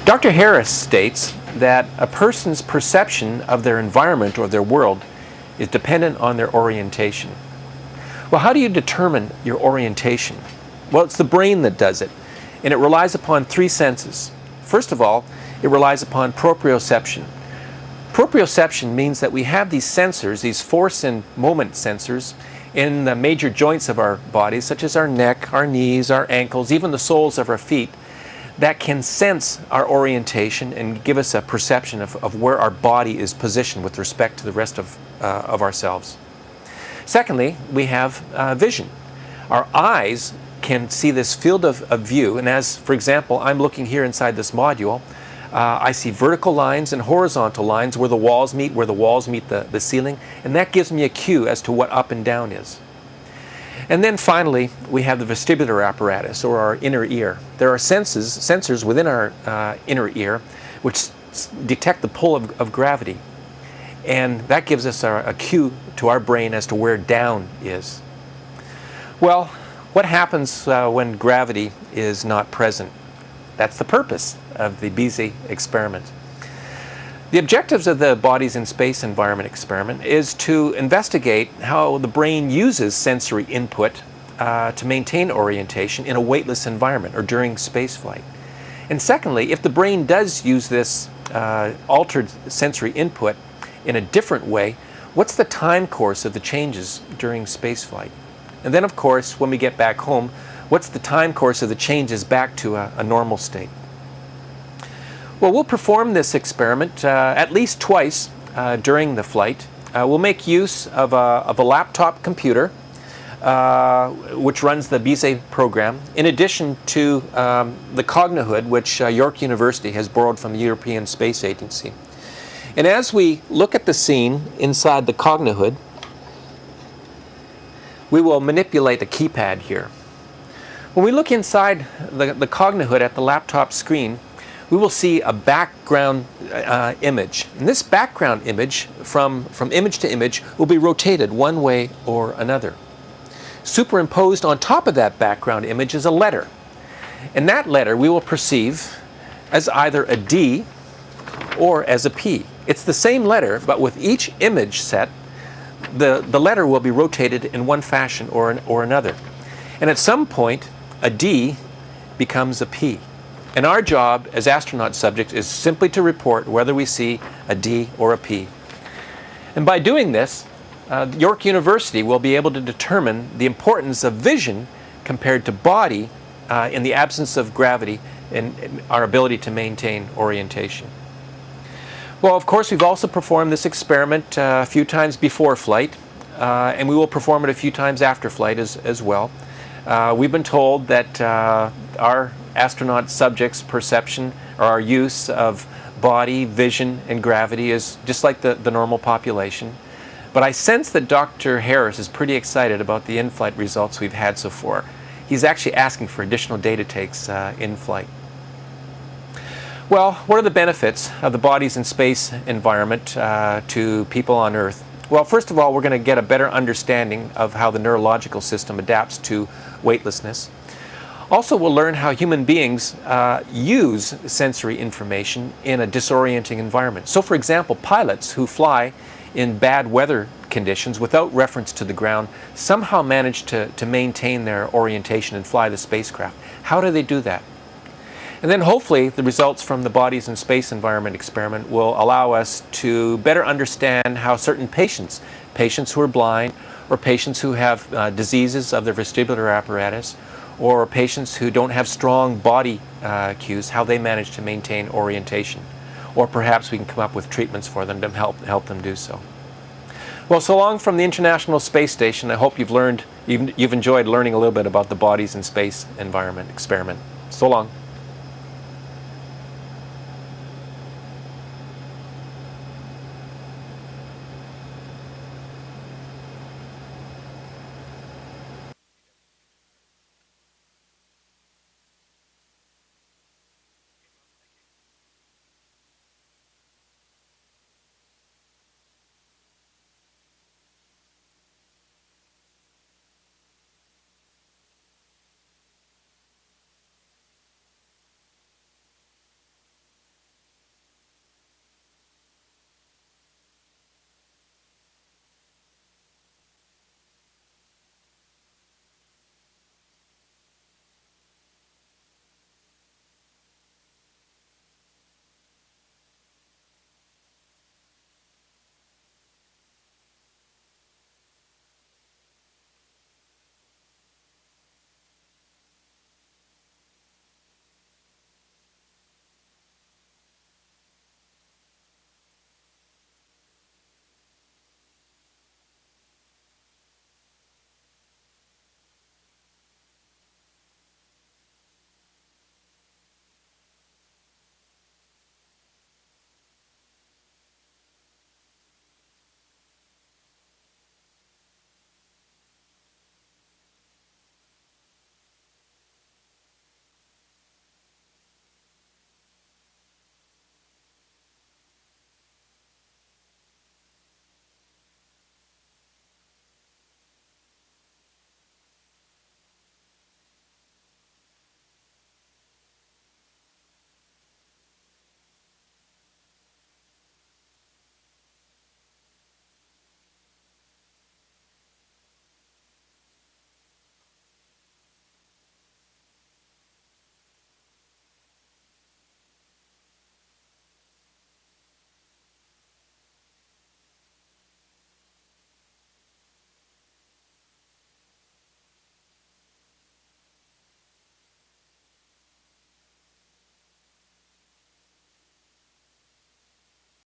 Dr. Harris states that a person's perception of their environment or their world is dependent on their orientation. Well, how do you determine your orientation? Well, it's the brain that does it, and it relies upon three senses. First of all, it relies upon proprioception. Proprioception means that we have these sensors, these force and moment sensors, in the major joints of our bodies, such as our neck, our knees, our ankles, even the soles of our feet, that can sense our orientation and give us a perception of where our body is positioned with respect to the rest of ourselves. Secondly, we have vision. Our eyes can see this field of view, and as, for example, I'm looking here inside this module, I see vertical lines and horizontal lines where the walls meet, the ceiling, and that gives me a cue as to what up and down is. And then finally, we have the vestibular apparatus, or our inner ear. There are sensors within our inner ear which detect the pull of gravity, and that gives us a cue to our brain as to where down is. Well, what happens when gravity is not present? That's the purpose of the BISE experiment. The objectives of the Bodies in Space Envionment experiment is to investigate how the brain uses sensory input to maintain orientation in a weightless environment or during spaceflight. And secondly, if the brain does use this altered sensory input in a different way, what's the time course of the changes during spaceflight? And then, of course, when we get back home, what's the time course of the changes back to a normal state? Well, we'll perform this experiment at least twice during the flight. We'll make use of a laptop computer which runs the BISE program, in addition to the Cognihood, which York University has borrowed from the European Space Agency. And as we look at the scene inside the Cognihood, we will manipulate the keypad here. When we look inside the Cognihood at the laptop screen, we will see a background image. And this background image, from image to image, will be rotated one way or another. Superimposed on top of that background image is a letter. And that letter we will perceive as either a D or as a P. It's the same letter, but with each image set, the letter will be rotated in one fashion or another. And at some point, a D becomes a P. And our job as astronaut subjects is simply to report whether we see a D or a P. And by doing this, York University will be able to determine the importance of vision compared to body in the absence of gravity and our ability to maintain orientation. Well, of course, we've also performed this experiment a few times before flight, and we will perform it a few times after flight as well. We've been told that our astronaut subjects' perception or our use of body, vision, and gravity is just like the normal population. But I sense that Dr. Harris is pretty excited about the in-flight results we've had so far. He's actually asking for additional data takes in flight. Well, what are the benefits of the Bodies in Space environment to people on Earth? Well, first of all, we're going to get a better understanding of how the neurological system adapts to weightlessness. Also, we'll learn how human beings use sensory information in a disorienting environment. So, for example, pilots who fly in bad weather conditions without reference to the ground somehow manage to maintain their orientation and fly the spacecraft. How do they do that? And then hopefully the results from the Bodies in Space Envionment experiment will allow us to better understand how certain patients who are blind, or patients who have diseases of their vestibular apparatus, or patients who don't have strong body cues, how they manage to maintain orientation. Or perhaps we can come up with treatments for them to help them do so. Well, so long from the International Space Station. I hope you've enjoyed learning a little bit about the Bodies in Space Envionment experiment. So long.